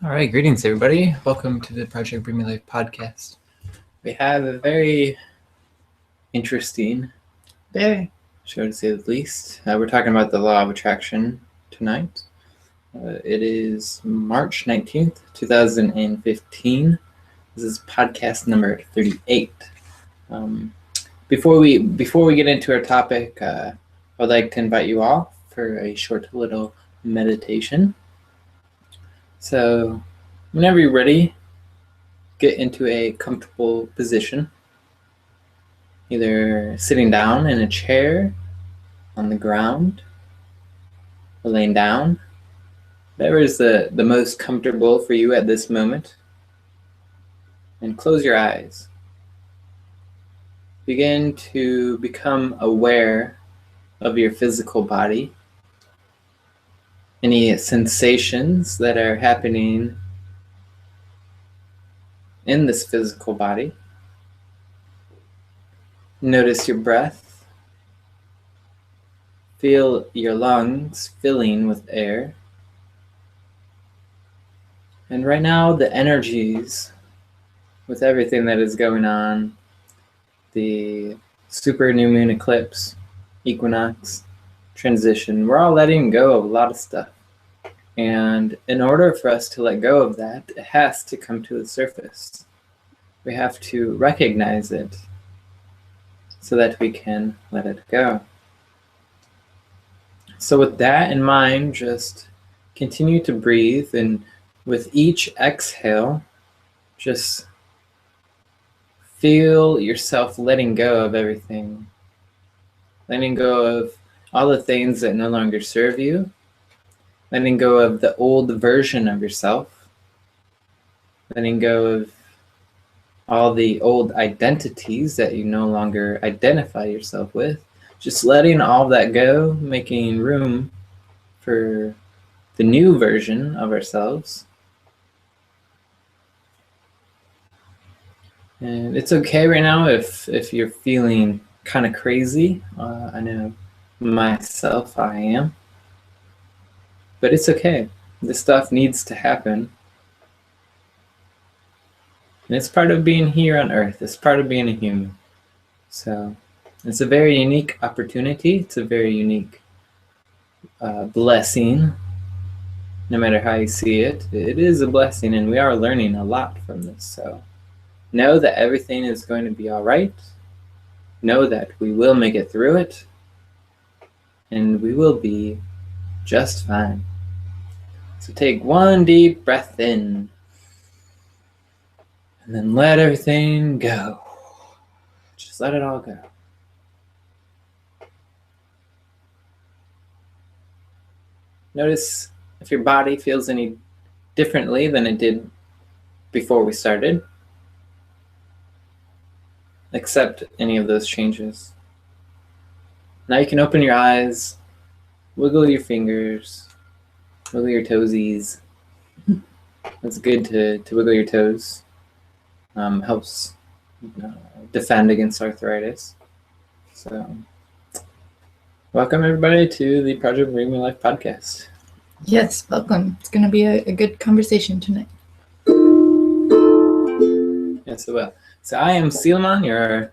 All right, greetings, everybody. Welcome to the Project Bring Me Life podcast. We have a very interesting show, to say the least. We're talking about the law of attraction tonight. It is March 19th, 2015. This is podcast number 38. Before we get into our topic, I would like to invite you all for a short little meditation. So, whenever you're ready, get into a comfortable position, either sitting down in a chair, on the ground, or laying down, whatever is the most comfortable for you at this moment. And close your eyes. Begin to become aware of your physical body, any sensations that are happening in this physical body. Notice your breath. Feel your lungs filling with air. And right now, the energies with everything that is going on, the super new moon eclipse, equinox, transition, we're all letting go of a lot of stuff. And in order for us to let go of that, it has to come to the surface. We have to recognize it so that we can let it go. So with that in mind, just continue to breathe, and with each exhale, just feel yourself letting go of everything. Letting go of all the things that no longer serve you. Letting go of the old version of yourself. Letting go of all the old identities that you no longer identify yourself with. Just letting all that go, making room for the new version of ourselves. And it's okay right now if you're feeling kind of crazy. I know myself, I am. But it's okay. This stuff needs to happen. And it's part of being here on Earth. It's part of being a human. So it's a very unique opportunity. It's a very unique blessing. No matter how you see it, it is a blessing, and we are learning a lot from this. So know that everything is going to be all right. Know that we will make it through it. And we will be just fine. So take one deep breath in. And then let everything go. Just let it all go. Notice if your body feels any differently than it did before we started. Accept any of those changes. Now you can open your eyes, wiggle your fingers, wiggle your toesies. It's good to wiggle your toes. Helps defend against arthritis. So, welcome everybody to the Project Bring Me Life podcast. Yes, welcome. It's going to be a good conversation tonight. Yes, it will. So I am Selomon, your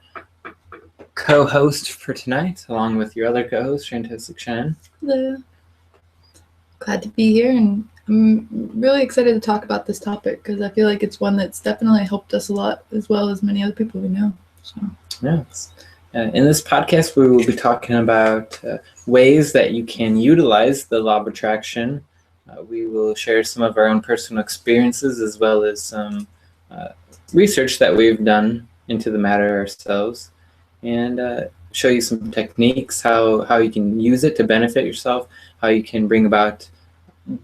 co-host for tonight, along with your other co-host, Shantastic Shine. Hello. Glad to be here, and I'm really excited to talk about this topic because I feel like it's one that's definitely helped us a lot, as well as many other people we know. So. Yes. In this podcast, we will be talking about ways that you can utilize the law of attraction. We will share some of our own personal experiences, as well as some research that we've done into the matter ourselves, and show you some techniques, how you can use it to benefit yourself, how you can bring about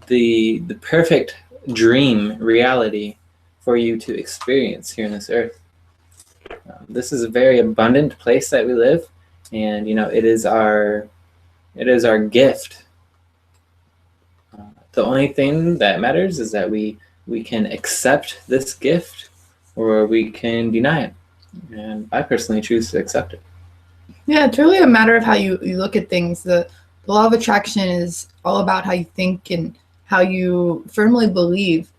the perfect dream reality for you to experience here on this earth. This is a very abundant place that we live, and it is our gift. The only thing that matters is that we can accept this gift, or we can deny it. And I personally choose to accept it. Yeah, it's really a matter of how you look at things. The law of attraction is all about how you think and how you firmly believe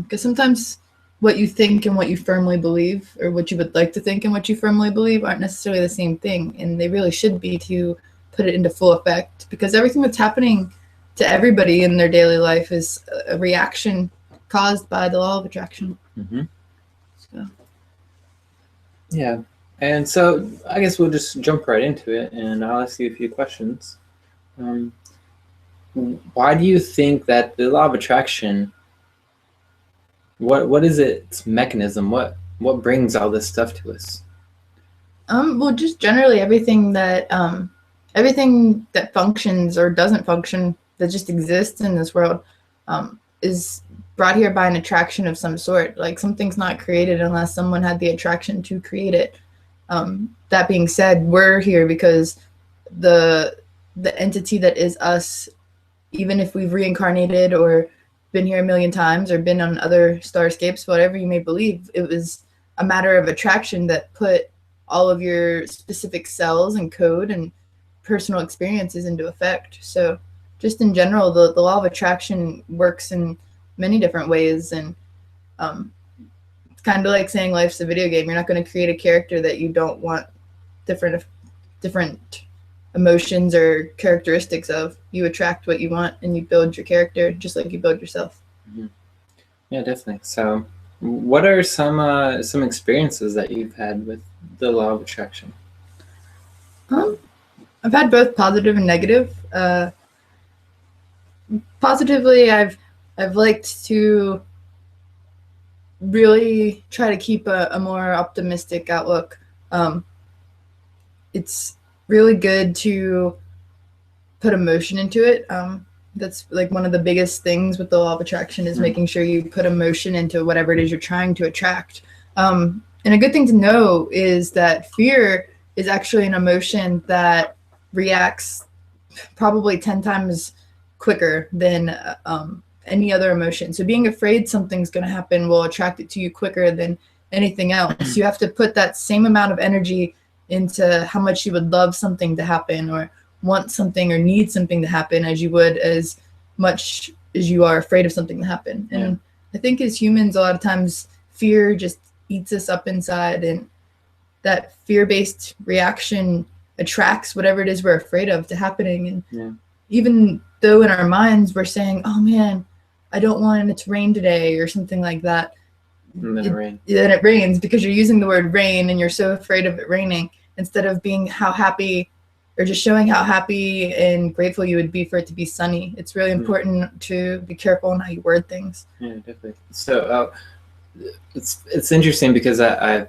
Because sometimes what you think and what you firmly believe, or what you would like to think and what you firmly believe, aren't necessarily the same thing, and they really should be to put it into full effect, because everything that's happening to everybody in their daily life is a reaction caused by the law of attraction. Mm-hmm. So. Yeah, and so I guess we'll just jump right into it, and I'll ask you a few questions. Why do you think that the law of attraction, what is its mechanism? What brings all this stuff to us? Well, just generally everything that functions or doesn't function, that just exists in this world, is brought here by an attraction of some sort. Like, something's not created unless someone had the attraction to create it. That being said, we're here because the entity that is us, even if we've reincarnated or been here a million times or been on other starscapes, whatever you may believe, it was a matter of attraction that put all of your specific cells and code and personal experiences into effect. So just in general, the law of attraction works in many different ways. And it's kind of like saying life's a video game. You're not going to create a character that you don't want different emotions or characteristics of. You attract what you want and you build your character just like you build yourself. Mm-hmm. Yeah, definitely. So what are some experiences that you've had with the law of attraction? I've had both positive and negative. Positively, I've liked to really try to keep a more optimistic outlook. It's really good to put emotion into it. That's like one of the biggest things with the law of attraction, is making sure you put emotion into whatever it is you're trying to attract. And a good thing to know is that fear is actually an emotion that reacts probably 10 times quicker than any other emotion. So being afraid something's going to happen will attract it to you quicker than anything else. You have to put that same amount of energy into how much you would love something to happen, or want something or need something to happen, as you would as much as you are afraid of something to happen. And I think as humans, a lot of times fear just eats us up inside, and that fear-based reaction attracts whatever it is we're afraid of to happening. And even though in our minds we're saying, oh man, I don't want it to rain today or something like that, and then it rains, because you're using the word rain and you're so afraid of it raining, instead of being how happy, or just showing how happy and grateful you would be for it to be sunny. It's really important to be careful in how you word things. Yeah, definitely. So it's interesting, because I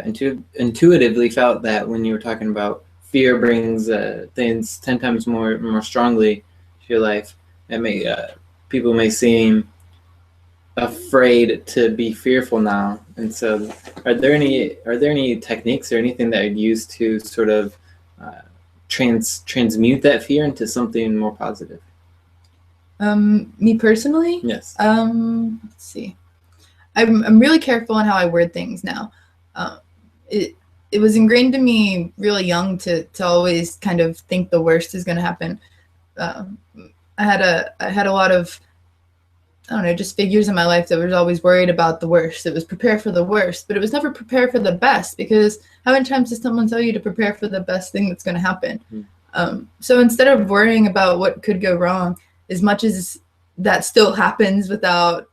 intuitively felt that when you were talking about fear brings things 10 times more strongly to your life, and people may seem afraid to be fearful now. And so are there any techniques or anything that I'd use to sort of transmute that fear into something more positive? Me personally? Yes. Let's see. I'm really careful on how I word things now. It was ingrained in me really young to always kind of think the worst is going to happen. I had a lot of, I don't know, just figures in my life that was always worried about the worst. It was prepare for the worst, but it was never prepare for the best, because how many times does someone tell you to prepare for the best thing that's going to happen? So instead of worrying about what could go wrong, as much as that still happens without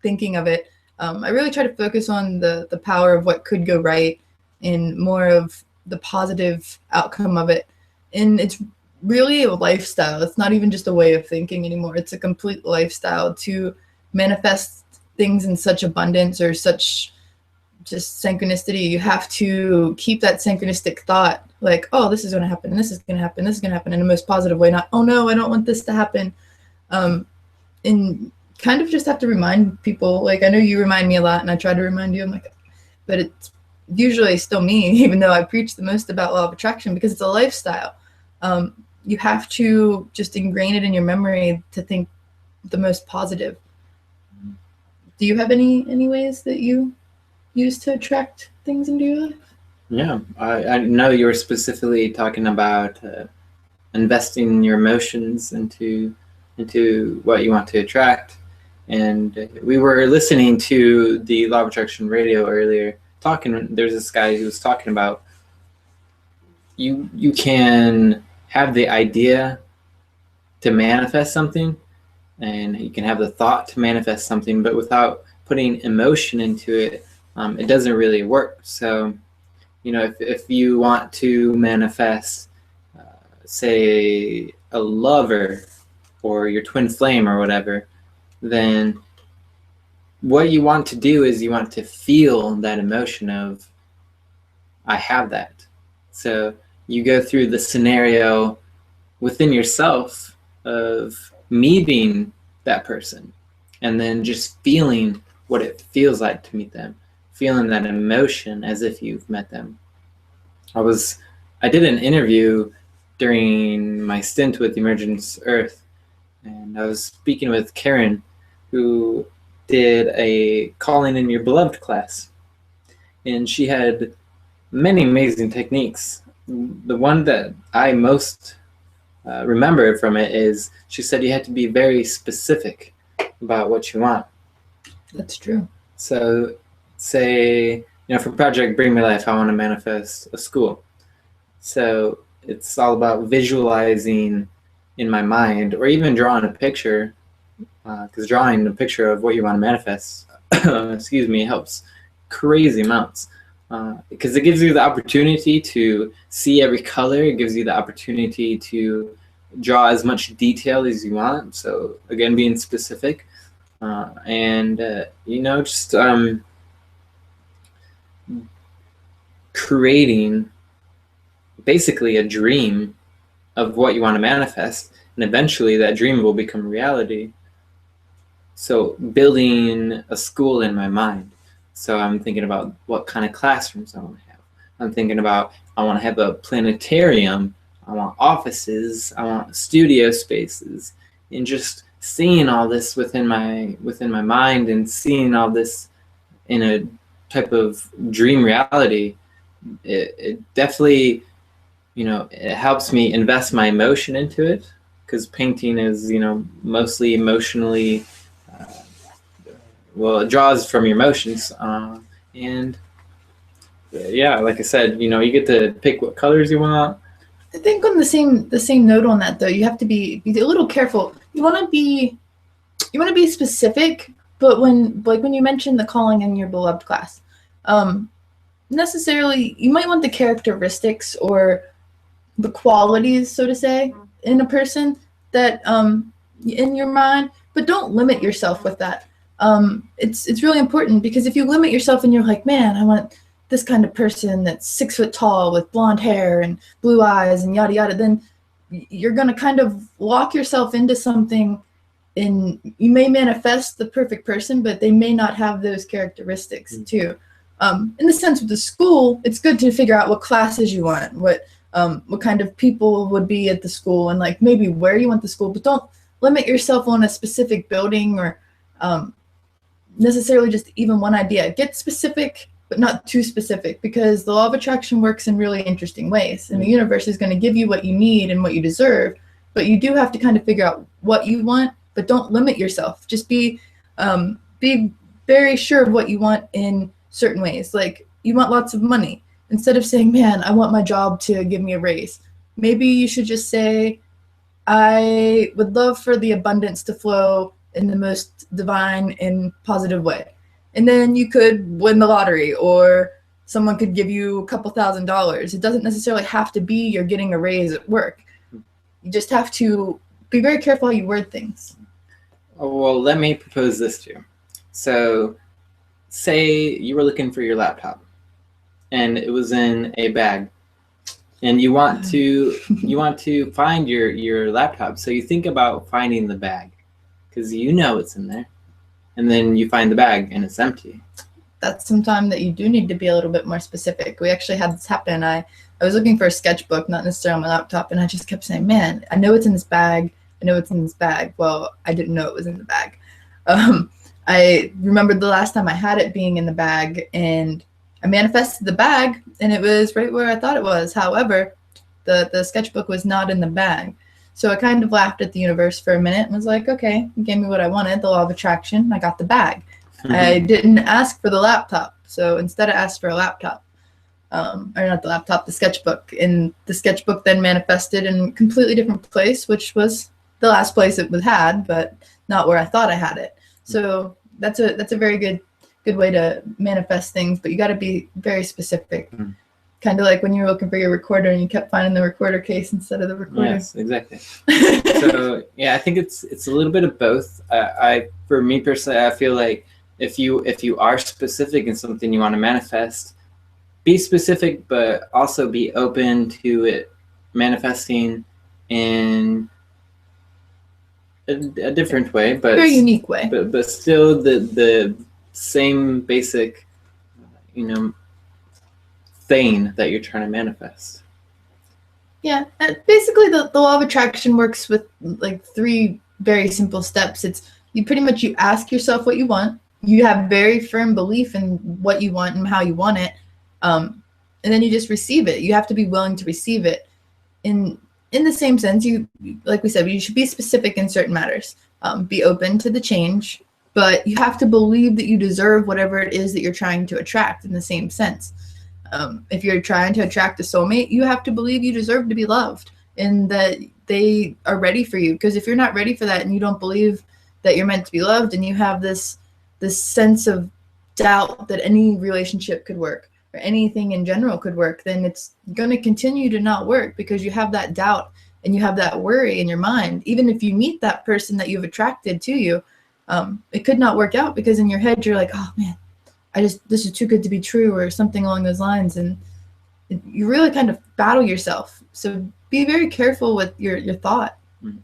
thinking of it, I really try to focus on the power of what could go right, and more of the positive outcome of it. And it's really a lifestyle. It's not even just a way of thinking anymore. It's a complete lifestyle to manifest things in such abundance, or such just synchronicity. You have to keep that synchronistic thought, like, oh, this is going to happen, and this is going to happen, this is going to happen, in the most positive way, not, oh no, I don't want this to happen. And kind of just have to remind people, like, I know you remind me a lot, and I try to remind you, I'm like, but it's usually still me, even though I preach the most about law of attraction, because it's a lifestyle. You have to just ingrain it in your memory to think the most positive. Do you have any ways that you use to attract things into your life? Yeah, I know you were specifically talking about investing your emotions into what you want to attract, And we were listening to the Law of Attraction radio earlier, there's this guy who was talking about you can have the idea to manifest something, and you can have the thought to manifest something, but without putting emotion into it, it doesn't really work. So, if you want to manifest, say, a lover or your twin flame or whatever, then what you want to do is you want to feel that emotion of, I have that. So you go through the scenario within yourself of meeting that person, and then just feeling what it feels like to meet them, feeling that emotion as if you've met them. I did an interview during my stint with Emergence Earth, and I was speaking with Karen, who did a Calling in Your Beloved class, and she had many amazing techniques. The one that I most remember from it is she said you had to be very specific about what you want. That's true. So say, for Project Bring Me Life, I want to manifest a school. So it's all about visualizing in my mind, or even drawing a picture, because drawing a picture of what you want to manifest, helps crazy amounts. Because it gives you the opportunity to see every color. It gives you the opportunity to draw as much detail as you want. So again, being specific, and just creating basically a dream of what you want to manifest, and eventually that dream will become reality. So building a school in my mind. So I'm thinking about what kind of classrooms I want to have. I'm thinking about, I want to have a planetarium, I want offices, I want studio spaces, and just seeing all this within my mind, and seeing all this in a type of dream reality, it definitely, it helps me invest my emotion into it, because painting is, mostly emotionally, it draws from your emotions, and yeah, like I said, you get to pick what colors you want. I think on the same note on that, though, you have to be a little careful. You want to be specific, but when you mentioned the Calling in Your Beloved class, necessarily you might want the characteristics or the qualities, so to say, in a person that in your mind, but don't limit yourself with that. It's really important, because if you limit yourself and you're like, man, I want this kind of person that's 6 foot tall with blonde hair and blue eyes and yada yada, then you're going to kind of lock yourself into something, and you may manifest the perfect person, but they may not have those characteristics too. In the sense of the school, it's good to figure out what classes you want, what kind of people would be at the school, and like maybe where you want the school, but don't limit yourself on a specific building, or necessarily just even one idea. Get specific, but not too specific, because the law of attraction works in really interesting ways, and the universe is going to give you what you need and what you deserve, but you do have to kind of figure out what you want, but don't limit yourself. Just be very sure of what you want in certain ways. Like, you want lots of money. Instead of saying, man, I want my job to give me a raise, maybe you should just say, I would love for the abundance to flow in the most divine and positive way. And then you could win the lottery, or someone could give you a couple $1,000s. It doesn't necessarily have to be you're getting a raise at work. You just have to be very careful how you word things. Well, let me propose this to you. So say you were looking for your laptop, and it was in a bag, and you want to find your laptop. So you think about finding the bag, because it's in there, and then you find the bag and it's empty. That's some time that you do need to be a little bit more specific. We actually had this happen. I was looking for a sketchbook, not necessarily on my laptop, and I just kept saying, man, I know it's in this bag. I know it's in this bag. Well, I didn't know it was in the bag. I remembered the last time I had it being in the bag, and I manifested the bag, and it was right where I thought it was. However, the sketchbook was not in the bag. So I kind of laughed at the universe for a minute and was like, okay, you gave me what I wanted, the law of attraction. I got the bag. I didn't ask for the laptop. So instead I asked for a laptop. Or not the laptop, the sketchbook. And the sketchbook then manifested in a completely different place, which was the last place it was had, but not where I thought I had it. So that's a very good way to manifest things, but you got to be very specific. Kind of like when you were looking for your recorder and you kept finding the recorder case instead of the recorder. Yes, exactly. So yeah, I think it's a little bit of both. For me personally, I feel like if you are specific in something you want to manifest, be specific, but also be open to it manifesting in a different way, but very unique way. But still the same basic, thing that you're trying to manifest. Yeah, basically the law of attraction works with like 3 very simple steps. It's you ask yourself what you want. You have very firm belief in what you want and how you want it, and then you just receive it. You have to be willing to receive it. In the same sense, like we said, you should be specific in certain matters. Be open to the change, but you have to believe that you deserve whatever it is that you're trying to attract in the same sense. If you're trying to attract a soulmate, you have to believe you deserve to be loved and that they are ready for you. Because if you're not ready for that and you don't believe that you're meant to be loved and you have this sense of doubt that any relationship could work or anything in general could work, then it's going to continue to not work because you have that doubt and you have that worry in your mind. Even if you meet that person that you've attracted to you, it could not work out because in your head you're like, oh man, this is too good to be true or something along those lines. And you really kind of battle yourself. So be very careful with your thought.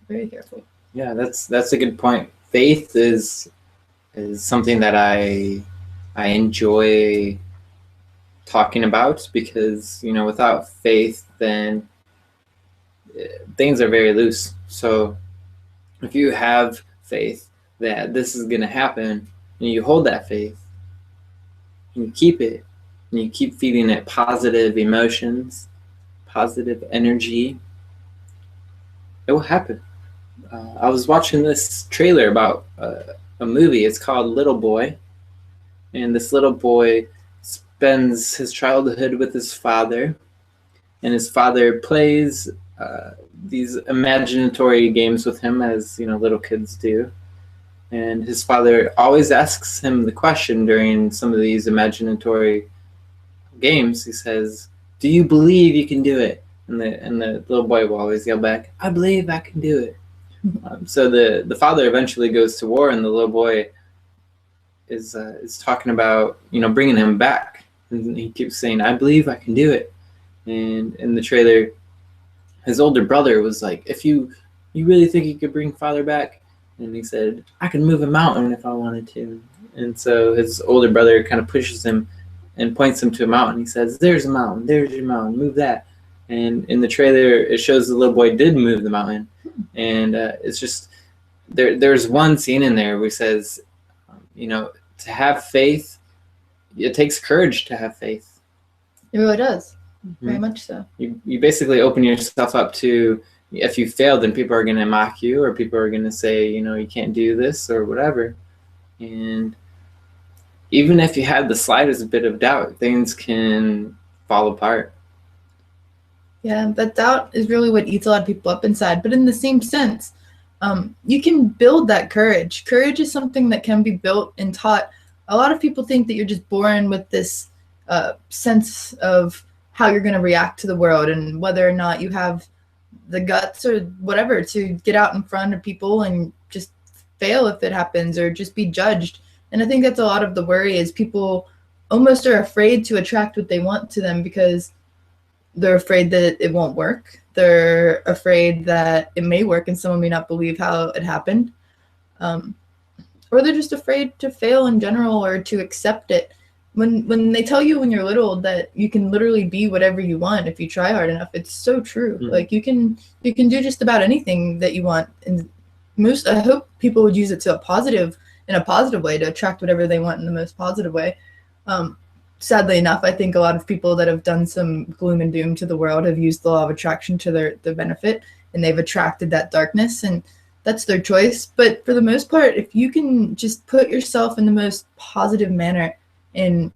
Very careful. Yeah, that's a good point. Faith is something that I enjoy talking about because, without faith, then things are very loose. So if you have faith that this is going to happen and you hold that faith, and you keep it, and you keep feeding it positive emotions, positive energy, it will happen. I was watching this trailer about a movie. It's called Little Boy, and this little boy spends his childhood with his father, and his father plays these imaginatory games with him, as little kids do. And his father always asks him the question during some of these imaginatory games. He says, "Do you believe you can do it?" And the little boy will always yell back, "I believe I can do it." So the father eventually goes to war, and the little boy is talking about bringing him back, and he keeps saying, "I believe I can do it." And in the trailer, his older brother was like, "If you really think you could bring father back?" And he said, "I can move a mountain if I wanted to." And so his older brother kind of pushes him and points him to a mountain. He says, "There's a mountain. There's your mountain. Move that." And in the trailer, it shows the little boy did move the mountain. And it's just, there's one scene in there where he says, to have faith, it takes courage to have faith. It really does. Very much so. You basically open yourself up to, if you fail, then people are going to mock you, or people are going to say, you can't do this or whatever. And even if you have the slightest bit of doubt, things can fall apart. Yeah, that doubt is really what eats a lot of people up inside. But in the same sense, you can build that courage. Courage is something that can be built and taught. A lot of people think that you're just born with this sense of how you're going to react to the world and whether or not you have the guts or whatever to get out in front of people and just fail if it happens or just be judged. And I think that's a lot of the worry is people almost are afraid to attract what they want to them because they're afraid that it won't work. They're afraid that it may work and someone may not believe how it happened. Or they're just afraid to fail in general or to accept it. When they tell you when you're little that you can literally be whatever you want if you try hard enough, it's so true. Like you can do just about anything that you want. And I hope people would use it in a positive way to attract whatever they want in the most positive way. Sadly enough, I think a lot of people that have done some gloom and doom to the world have used the law of attraction to their benefit and they've attracted that darkness, and that's their choice. But for the most part, if you can just put yourself in the most positive manner and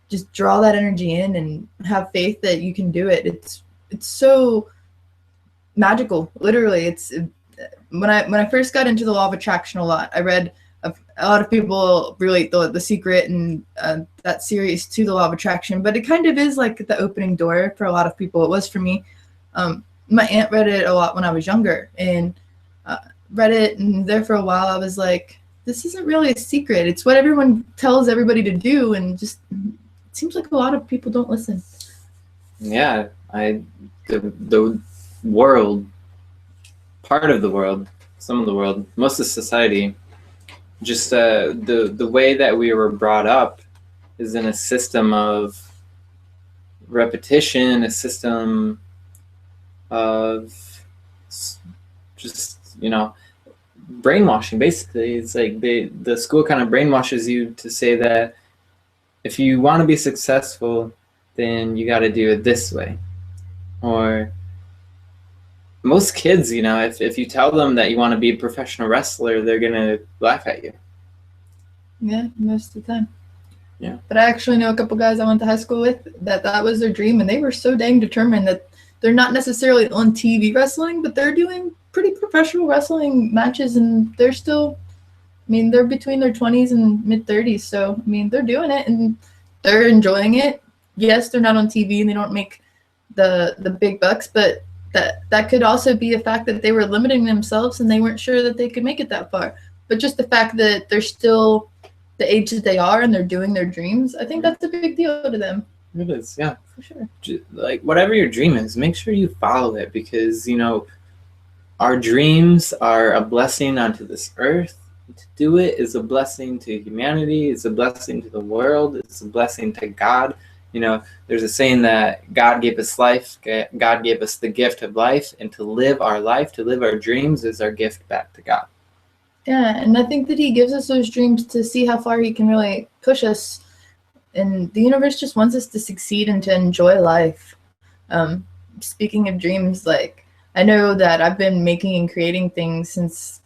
just draw that energy in and have faith that you can do it, it's so magical. Literally, it's when I first got into the law of attraction a lot, I read a lot of people relate the Secret and that series to the law of attraction, but it kind of is like the opening door for a lot of people. It was for me. My aunt read it a lot when I was younger, and read it, and there for a while I was like, this isn't really a secret. It's what everyone tells everybody to do, and just it seems like a lot of people don't listen. Yeah, the world, part of the world, some of the world, most of society, just the way that we were brought up is in a system of repetition, a system of just, brainwashing. Basically, it's like the school kind of brainwashes you to say that if you want to be successful, then you got to do it this way. Or most kids, if you tell them that you want to be a professional wrestler, they're gonna laugh at you. Yeah, most of the time. Yeah. But I actually know a couple guys I went to high school with that was their dream, and they were so dang determined that they're not necessarily on TV wrestling, but they're doing pretty professional wrestling matches, and they're still, they're between their 20s and mid-30s, so, they're doing it, and they're enjoying it. Yes, they're not on TV, and they don't make the big bucks, but that could also be a fact that they were limiting themselves, and they weren't sure that they could make it that far. But just the fact that they're still the age that they are and they're doing their dreams, I think that's a big deal to them. It is, yeah. For sure. Like, whatever your dream is, make sure you follow it, because, our dreams are a blessing onto this earth. To do it is a blessing to humanity. It's a blessing to the world. It's a blessing to God. There's a saying that God gave us life. God gave us the gift of life, and to live our life, to live our dreams, is our gift back to God. Yeah, and I think that he gives us those dreams to see how far he can really push us. And the universe just wants us to succeed and to enjoy life. Speaking of dreams, like, I know that I've been making and creating things since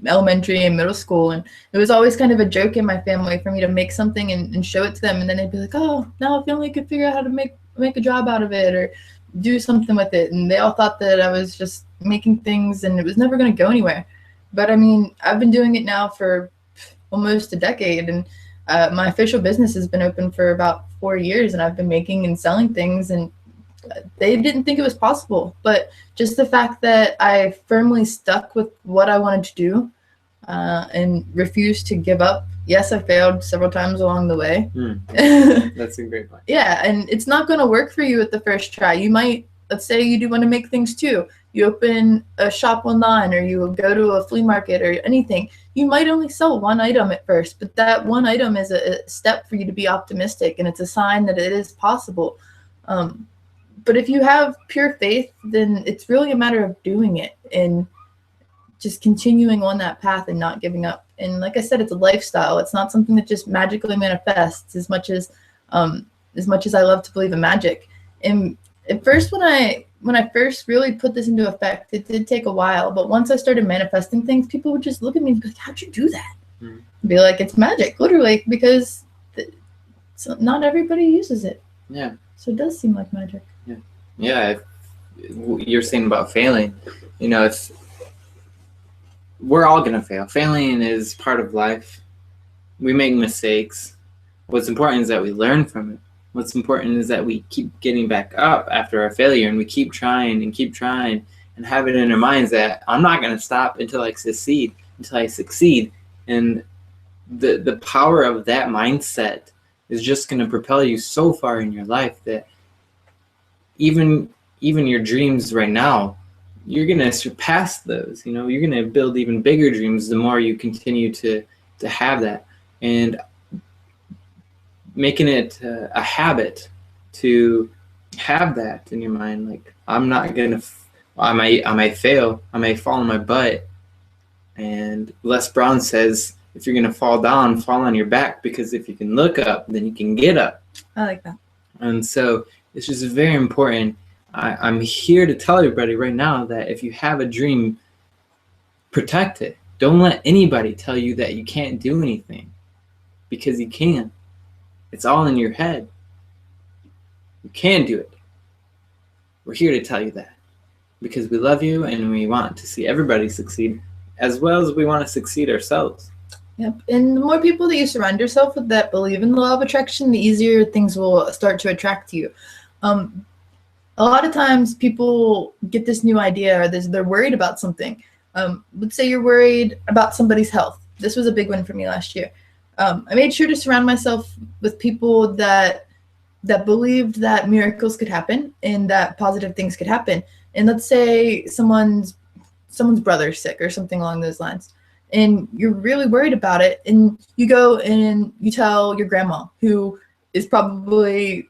elementary and middle school, and it was always kind of a joke in my family for me to make something and show it to them, and then they'd be like, oh, now if you only could figure out how to make a job out of it or do something with it. And they all thought that I was just making things and it was never going to go anywhere. But I've been doing it now for almost a decade, and my official business has been open for about 4 years, and I've been making and selling things, and they didn't think it was possible. But just the fact that I firmly stuck with what I wanted to do and refused to give up. Yes, I failed several times along the way. That's a great point. Yeah, and it's not going to work for you at the first try. You might, let's say you do want to make things too. You open a shop online, or you go to a flea market or anything. You might only sell one item at first, but that one item is a step for you to be optimistic, and it's a sign that it is possible. But if you have pure faith, then it's really a matter of doing it and just continuing on that path and not giving up. And like I said, it's a lifestyle. It's not something that just magically manifests as much as I love to believe in magic. And at first, when I first really put this into effect, it did take a while. But once I started manifesting things, people would just look at me and be like, how'd you do that? Be like, it's magic, literally, because not everybody uses it. Yeah. So it does seem like magic. Yeah. You're saying about failing, it's, we're all going to fail. Failing is part of life. We make mistakes. What's important is that we learn from it. What's important is that we keep getting back up after our failure, and we keep trying and have it in our minds that I'm not going to stop until I succeed. And the power of that mindset is just going to propel you so far in your life that even your dreams right now, you're going to surpass those. You're going to build even bigger dreams the more you continue to have that, and making it a habit to have that in your mind. Like, I'm not going to, I might fail, I may fall on my butt. And Les Brown says, if you're going to fall down, fall on your back, because if you can look up, then you can get up. I like that. And so it's just very important I'm here to tell everybody right now that if you have a dream, protect it. Don't let anybody tell you that you can't do anything, because you can. It's all in your head. You can do it. We're here to tell you that because we love you and we want to see everybody succeed, as well as we want to succeed ourselves. Yep. And the more people that you surround yourself with that believe in the law of attraction, the easier things will start to attract you. A lot of times people get this new idea, or they're worried about something. Let's say you're worried about somebody's health. This was a big one for me last year. I made sure to surround myself with people that believed that miracles could happen and that positive things could happen. And let's say someone's brother's sick or something along those lines, and you're really worried about it, and you go and you tell your grandma, who is probably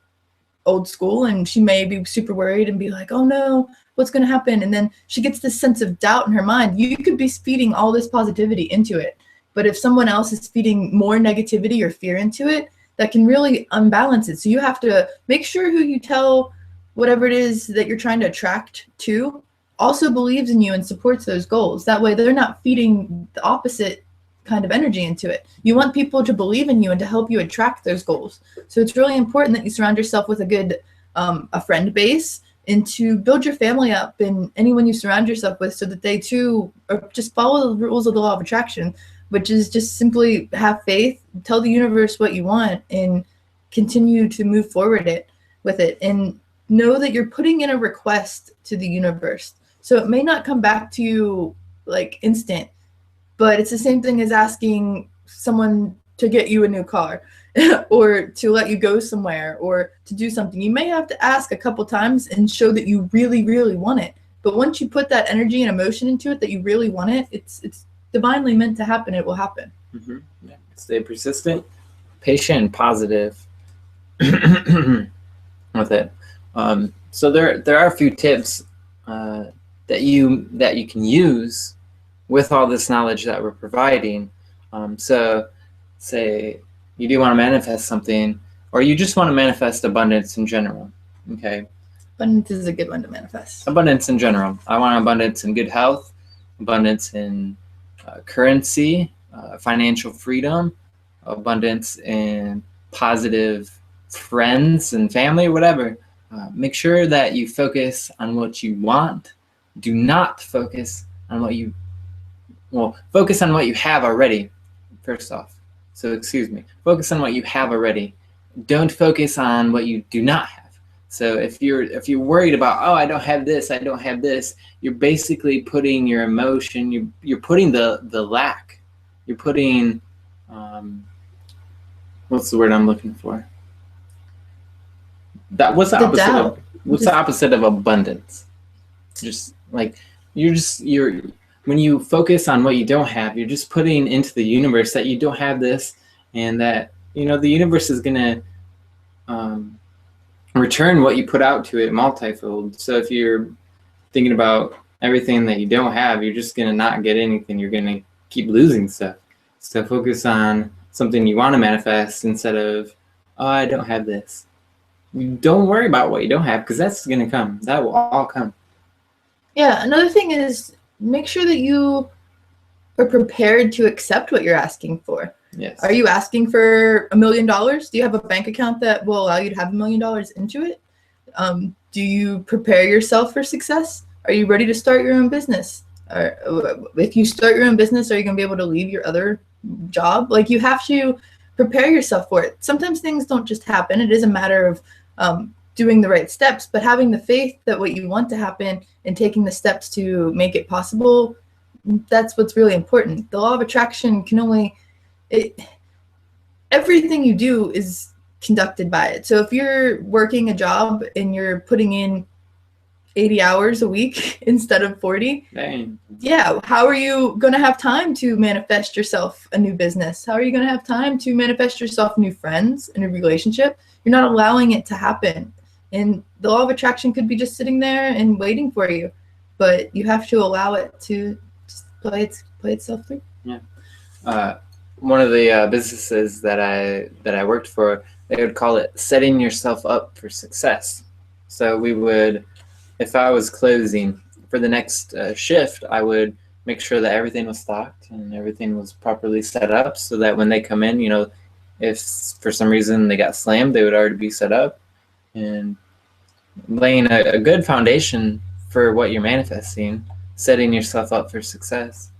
old school, and she may be super worried and be like, oh no, what's going to happen? And then she gets this sense of doubt in her mind. You could be feeding all this positivity into it, but if someone else is feeding more negativity or fear into it, that can really unbalance it. So you have to make sure who you tell whatever it is that you're trying to attract to also believes in you and supports those goals. That way they're not feeding the opposite kind of energy into it. You want people to believe in you and to help you attract those goals. So it's really important that you surround yourself with a good a friend base, and to build your family up and anyone you surround yourself with, so that they too just follow the rules of the law of attraction, which is just simply have faith, tell the universe what you want, and continue to move forward with it. And know that you're putting in a request to the universe. So it may not come back to you like instant, but it's the same thing as asking someone to get you a new car or to let you go somewhere or to do something. You may have to ask a couple times and show that you really, really want it. But once you put that energy and emotion into it, that you really want it, it's divinely meant to happen. It will happen. Mm-hmm. Yeah. Stay persistent, patient, and positive with it. So there are a few tips that you can use with all this knowledge that we're providing. So say you do want to manifest something, or you just want to manifest abundance in general. Okay. Abundance is a good one to manifest. Abundance in general. I want abundance in good health, abundance in currency, financial freedom, abundance in positive friends and family, whatever. Make sure that you focus on what you want. Do not focus on what you focus on what you have already, first off. So focus on what you have already. Don't focus on what you do not have. So if you're worried about, oh, I don't have this, you're basically putting your emotion, you're putting the lack, you're putting what's the word I'm looking for? What's the opposite of abundance? Just like you're when you focus on what you don't have, you're just putting into the universe that you don't have this, and that the universe is gonna return what you put out to it multifold. So if you're thinking about everything that you don't have, you're just gonna not get anything. You're gonna keep losing stuff. So focus on something you want to manifest instead of, oh, I don't have this. Don't worry about what you don't have, because that's gonna come. That will all come. Yeah, another thing is make sure that you are prepared to accept what you're asking for. Yes. Are you asking for $1 million? Do you have a bank account that will allow you to have $1 million into it? Do you prepare yourself for success? Are you ready to start your own business? If you start your own business, are you going to be able to leave your other job? Like, you have to prepare yourself for it. Sometimes things don't just happen. It is a matter of doing the right steps, but having the faith that what you want to happen and taking the steps to make it possible, that's what's really important. The law of attraction can only, everything you do is conducted by it. So if you're working a job and you're putting in 80 hours a week instead of 40, Dang. Yeah, how are you going to have time to manifest yourself a new business? How are you going to have time to manifest yourself new friends, a new relationship? You're not allowing it to happen. And the law of attraction could be just sitting there and waiting for you, but you have to allow it to just play itself through. Yeah. One of the businesses that I worked for, they would call it setting yourself up for success. So we would if I was closing for the next shift, I would make sure that everything was stocked and everything was properly set up so that when they come in, if for some reason they got slammed, they would already be set up, and laying a good foundation for what you're manifesting, setting yourself up for success.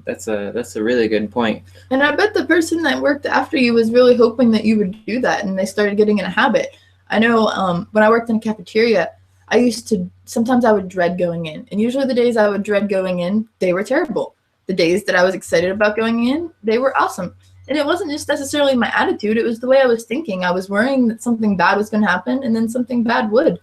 That's a really good point. And I bet the person that worked after you was really hoping that you would do that, and they started getting in a habit. I know when I worked in a cafeteria, sometimes I would dread going in. And usually the days I would dread going in, they were terrible. The days that I was excited about going in, they were awesome. And it wasn't just necessarily my attitude, it was the way I was thinking. I was worrying that something bad was going to happen, and then something bad would.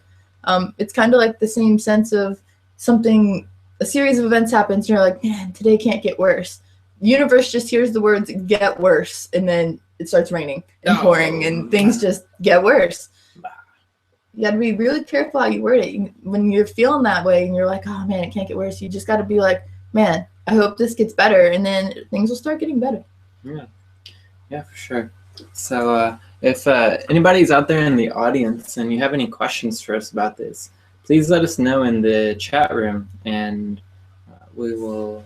It's kind of like the same sense of a series of events happens, and you're like, man, today can't get worse. The universe just hears the words get worse, and then it starts raining and pouring, and things just get worse. You got to be really careful how you word it. When you're feeling that way and you're like, oh man, it can't get worse, you just got to be like, man, I hope this gets better, and then things will start getting better. Yeah, for sure. So if anybody's out there in the audience and you have any questions for us about this, please let us know in the chat room, and we will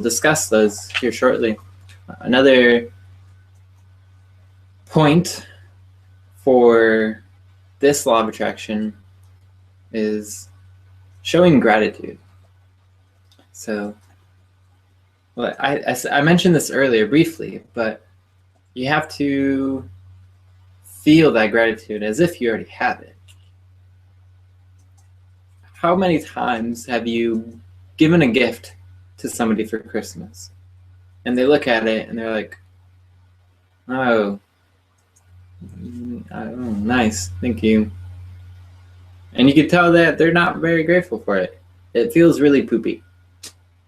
discuss those here shortly. Another point for this law of attraction is showing gratitude. So, well, I mentioned this earlier briefly, but you have to feel that gratitude as if you already have it. How many times have you given a gift to somebody for Christmas, and they look at it and they're like, oh, nice, thank you. And you can tell that they're not very grateful for it. It feels really poopy.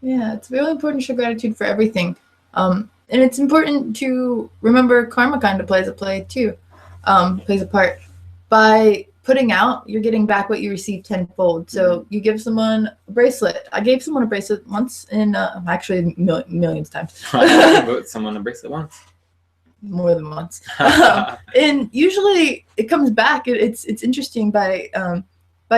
Yeah, it's really important to show gratitude for everything. And it's important to remember karma kind of plays a part. By putting out, you're getting back what you received tenfold. So you give someone a bracelet. I gave someone a bracelet once, and actually millions of times. I gave someone a bracelet once. More than once. And usually it comes back. It's interesting by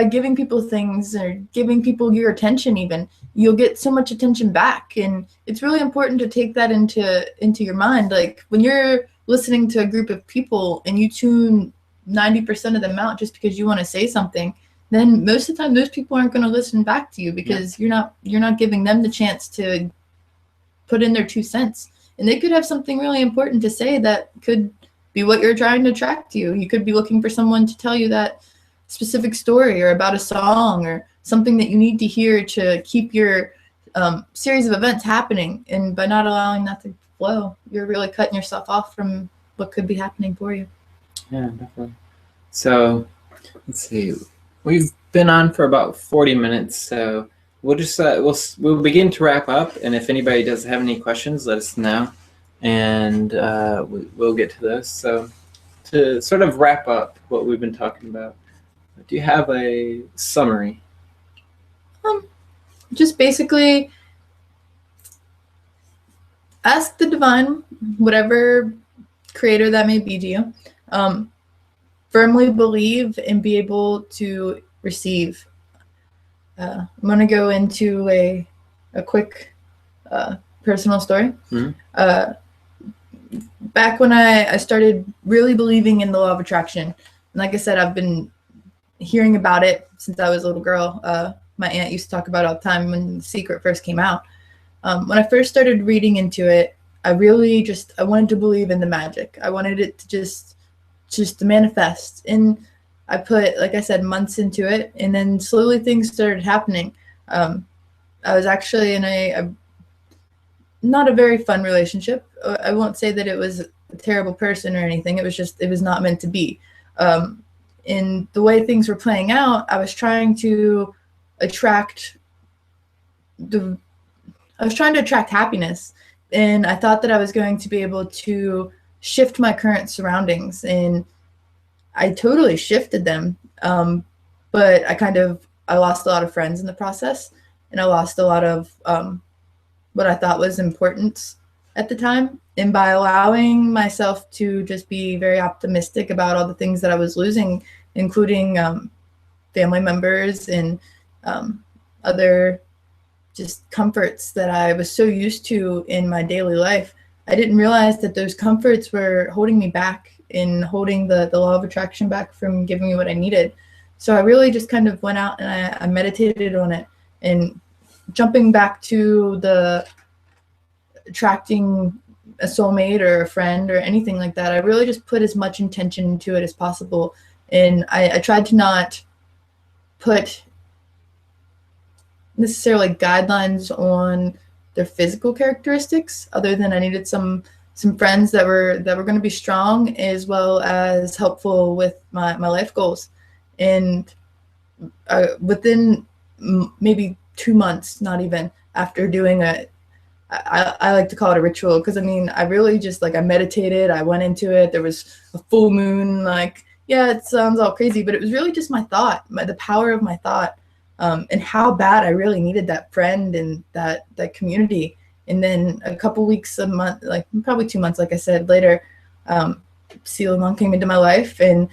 giving people things or giving people your attention, even you'll get so much attention back. And it's really important to take that into your mind. Like when you're listening to a group of people and you tune 90% of them out just because you want to say something, then most of the time those people aren't going to listen back to you because you're not giving them the chance to put in their 2 cents. And they could have something really important to say that could be what you're trying to attract to you. You could be looking for someone to tell you that specific story or about a song or something that you need to hear to keep your series of events happening. And by not allowing that to flow, you're really cutting yourself off from what could be happening for you. Yeah, definitely. So let's see. We've been on for about 40 minutes, so we'll just we'll begin to wrap up. And if anybody does have any questions, let us know, and we'll get to those. So to sort of wrap up what we've been talking about, do you have a summary? Just basically ask the divine, whatever creator that may be to you, firmly believe and be able to receive. I'm going to go into a quick personal story. Mm-hmm. Back when I started really believing in the law of attraction, and like I said, I've been hearing about it since I was a little girl. My aunt used to talk about it all the time when The Secret first came out. When I first started reading into it, I wanted to believe in the magic. I wanted it to just to manifest. And I put, like I said, months into it, and then slowly things started happening. I was actually in a not a very fun relationship. I won't say that it was a terrible person or anything. It was not meant to be. In the way things were playing out, I was trying to attract happiness, and I thought that I was going to be able to shift my current surroundings, and I totally shifted them. But I lost a lot of friends in the process, and I lost a lot of what I thought was important at the time. And by allowing myself to just be very optimistic about all the things that I was losing, including family members and other just comforts that I was so used to in my daily life. I didn't realize that those comforts were holding me back and holding the law of attraction back from giving me what I needed. So I really just kind of went out and I meditated on it. And jumping back to the attracting a soulmate or a friend or anything like that, I really just put as much intention into it as possible. And I tried to not put necessarily guidelines on their physical characteristics, other than I needed some friends that were going to be strong as well as helpful with my life goals. And within maybe 2 months, not even, after doing I like to call it a ritual, because I mean, I really just I meditated, I went into it, there was a full moon, yeah, it sounds all crazy, but it was really just my thought, the power of my thought, and how bad I really needed that friend and that community. And then a couple weeks, a month, probably 2 months, like I said, later, Selomon came into my life, and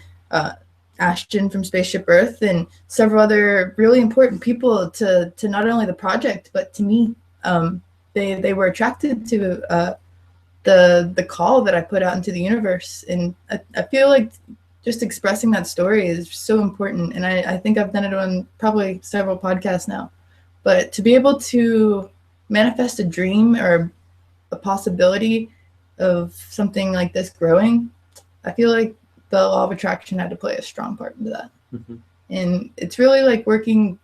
Ashton from Spaceship Earth, and several other really important people to not only the project, but to me. They were attracted to the call that I put out into the universe. And I feel like just expressing that story is so important. And I think I've done it on probably several podcasts now. But to be able to manifest a dream or a possibility of something like this growing, I feel like the law of attraction had to play a strong part into that. Mm-hmm. And it's really working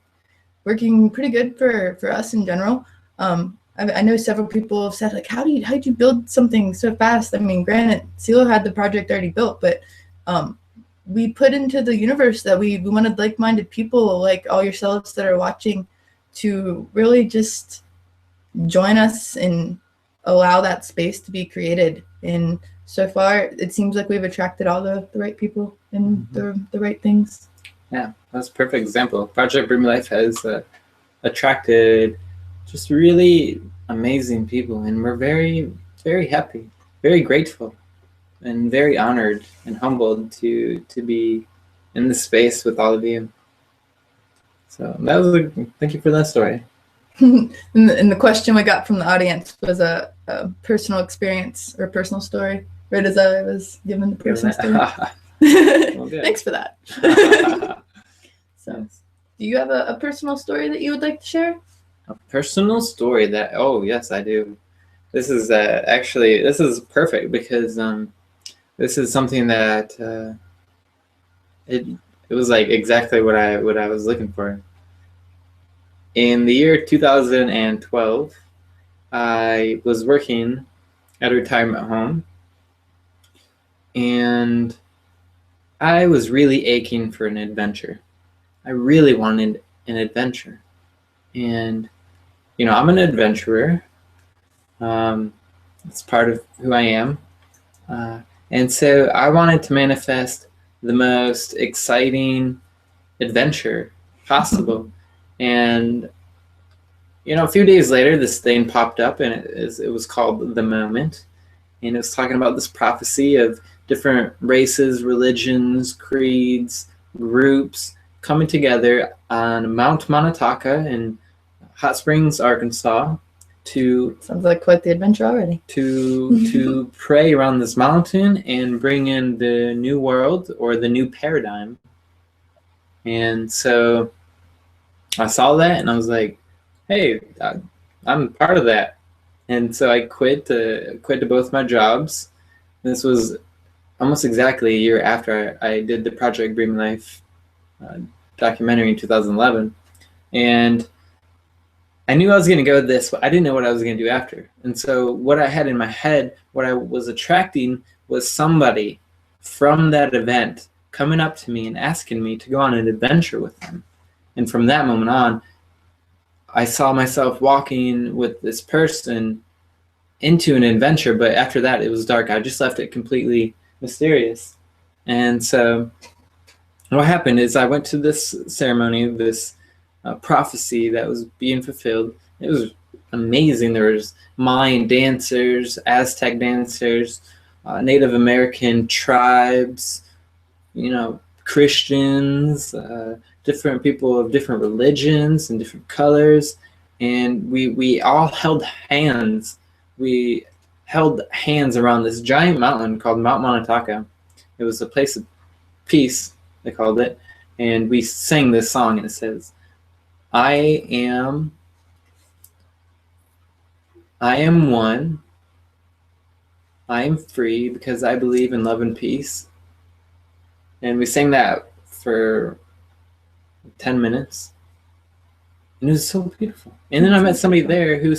pretty good for us in general. I know several people have said, how did you build something so fast? I mean, granted, CeeLo had the project already built, but we put into the universe that we wanted like-minded people like all yourselves that are watching to really just join us and allow that space to be created. And so far, it seems like we've attracted all the right people and the right things. Yeah, that's a perfect example. Project Bring Me Life has attracted just really amazing people, and we're very, very happy, very grateful, and very honored and humbled to be in this space with all of you. So that was thank you for that story. And the question we got from the audience was a personal experience or personal story, right as I was given the personal story. Well, thanks for that. So, do you have a personal story that you would like to share? A personal story that, oh yes, I do. This is actually, this is perfect because this is something that it was exactly what I was looking for. In the year 2012, I was working at a retirement home, and I was really aching for an adventure. I really wanted an adventure, and I'm an adventurer. It's part of who I am. And so I wanted to manifest the most exciting adventure possible. And, a few days later, this thing popped up, and it was called The Moment. And it was talking about this prophecy of different races, religions, creeds, groups coming together on Mount Montauk in Hot Springs, Arkansas, sounds like quite the adventure already. To pray around this mountain and bring in the new world or the new paradigm. And so I saw that and I was like, hey, I'm part of that. And so I quit to both my jobs. This was almost exactly a year after I did the Project Bring Me Life documentary in 2011. And I knew I was going to go this, but I didn't know what I was going to do after. And so what I had in my head, what I was attracting was somebody from that event coming up to me and asking me to go on an adventure with them. And from that moment on, I saw myself walking with this person into an adventure, but after that it was dark. I just left it completely mysterious. And so what happened is I went to this ceremony, this prophecy that was being fulfilled. It was amazing. There was Mayan dancers, Aztec dancers, Native American tribes, Christians, different people of different religions and different colors, and we all held hands. We held hands around this giant mountain called Mount Monotaka. It was a place of peace, they called it, and we sang this song, and it says, I am one, I am free because I believe in love and peace. And we sang that for 10 minutes. And it was so beautiful. And then I met somebody there who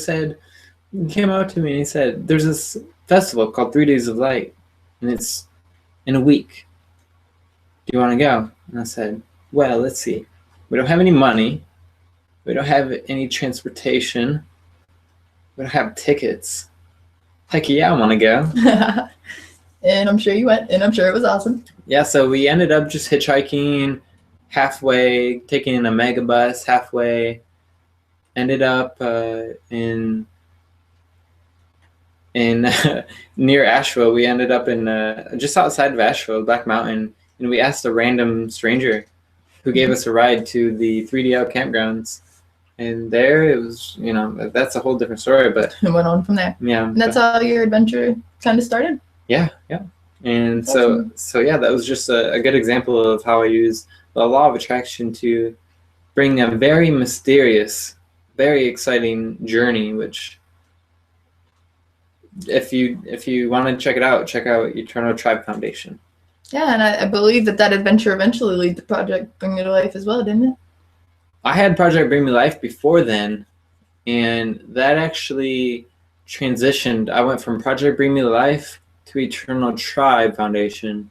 came out to me and he said, there's this festival called 3 Days of Light, and it's in a week. Do you want to go? And I said, well, let's see. We don't have any money. We don't have any transportation. We don't have tickets. Heck yeah, I want to go. And I'm sure you went, and I'm sure it was awesome. Yeah, so we ended up just hitchhiking halfway, taking a megabus halfway. Ended up in near Asheville. We ended up in just outside of Asheville, Black Mountain, and we asked a random stranger who gave us a ride to the 3DL campgrounds. And there it was, that's a whole different story, but it went on from there. Yeah. And that's how your adventure kind of started? Yeah. And awesome. so yeah, that was just a good example of how I use the law of attraction to bring a very mysterious, very exciting journey, which if you want to check out Eternal Tribe Foundation. Yeah, and I believe that adventure eventually led to Project Bring Me to Life as well, didn't it? I had Project Bring Me Life before then, and that actually transitioned. I went from Project Bring Me to Life to Eternal Tribe Foundation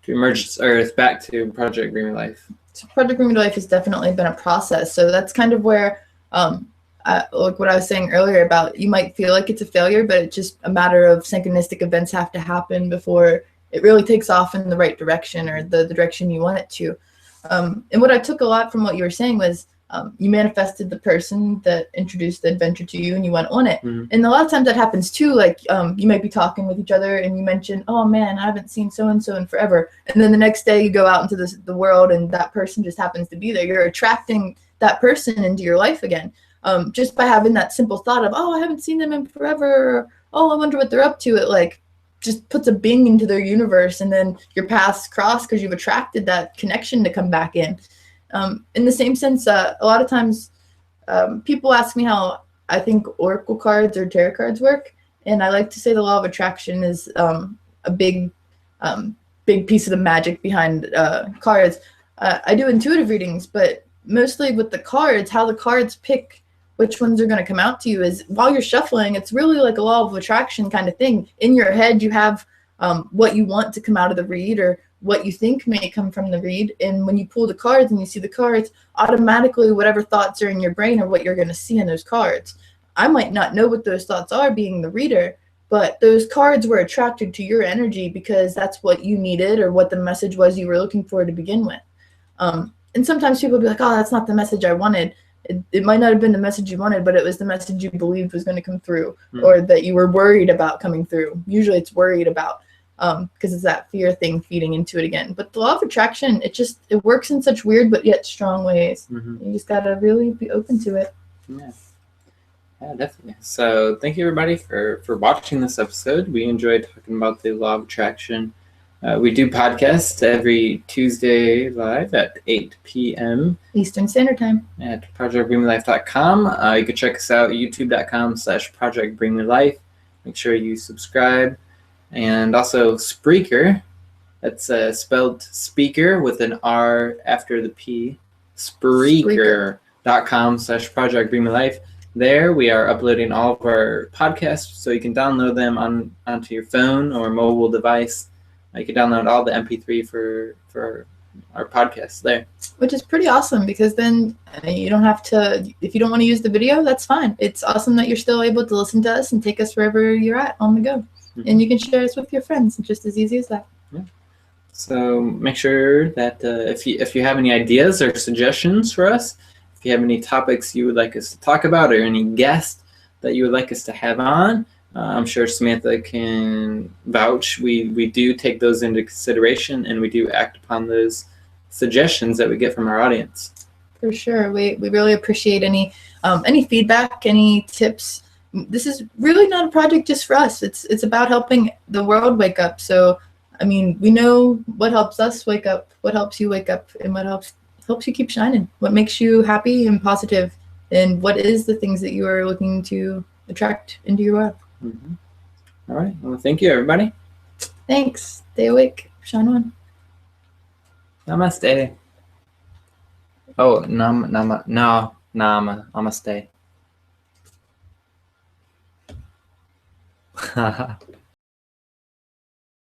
to Emergence Earth back to Project Bring Me Life. So Project Bring Me to Life has definitely been a process. So that's kind of where, like what I was saying earlier about you might feel like it's a failure, but it's just a matter of synchronistic events have to happen before it really takes off in the right direction or the direction you want it to. And what I took a lot from what you were saying was you manifested the person that introduced the adventure to you and you went on it. Mm-hmm. And a lot of times that happens too. Like you might be talking with each other and you mention, oh man, I haven't seen so-and-so in forever. And then the next day you go out into the world and that person just happens to be there. You're attracting that person into your life again. Just by having that simple thought of, oh, I haven't seen them in forever. Or, oh, I wonder what they're up to. It like just puts a bing into their universe, and then your paths cross because you've attracted that connection to come back in. In the same sense, a lot of times people ask me how I think oracle cards or tarot cards work, and I like to say the law of attraction is a big piece of the magic behind cards. I do intuitive readings, but mostly with the cards, how the cards pick which ones are going to come out to you is while you're shuffling, it's really like a law of attraction kind of thing. In your head, you have what you want to come out of the read or what you think may come from the read. And when you pull the cards and you see the cards, automatically whatever thoughts are in your brain are what you're going to see in those cards. I might not know what those thoughts are being the reader, but those cards were attracted to your energy because that's what you needed or what the message was you were looking for to begin with. And sometimes people will be like, oh, that's not the message I wanted. It might not have been the message you wanted, but it was the message you believed was going to come through or that you were worried about coming through. Usually it's worried about because it's that fear thing feeding into it again. But the law of attraction, it works in such weird but yet strong ways. Mm-hmm. You just got to really be open to it. Yeah, definitely. So thank you, everybody, for watching this episode. We enjoyed talking about the law of attraction. We do podcasts every Tuesday live at 8 p.m. Eastern Standard Time at projectbringmelife.com. You can check us out, youtube.com/projectbringmelife. Make sure you subscribe. And also Spreaker. That's spelled speaker with an R after the P. Spreaker.com/projectbringmelife. There we are uploading all of our podcasts so you can download them onto your phone or mobile device. You can download all the MP3 for our podcasts there. Which is pretty awesome because then you don't have to, if you don't want to use the video, that's fine. It's awesome that you're still able to listen to us and take us wherever you're at on the go. Mm-hmm. And you can share us with your friends. It's just as easy as that. Yeah. So make sure that if you have any ideas or suggestions for us, if you have any topics you would like us to talk about or any guests that you would like us to have on, I'm sure Samantha can vouch. We do take those into consideration, and we do act upon those suggestions that we get from our audience. For sure. We really appreciate any feedback, any tips. This is really not a project just for us. It's about helping the world wake up. So, I mean, we know what helps us wake up, what helps you wake up, and what helps you keep shining. What makes you happy and positive, and what is the things that you are looking to attract into your world. Mm-hmm. All right. Well, thank you, everybody. Thanks. Stay awake. Shine on. Namaste. Oh, namaste.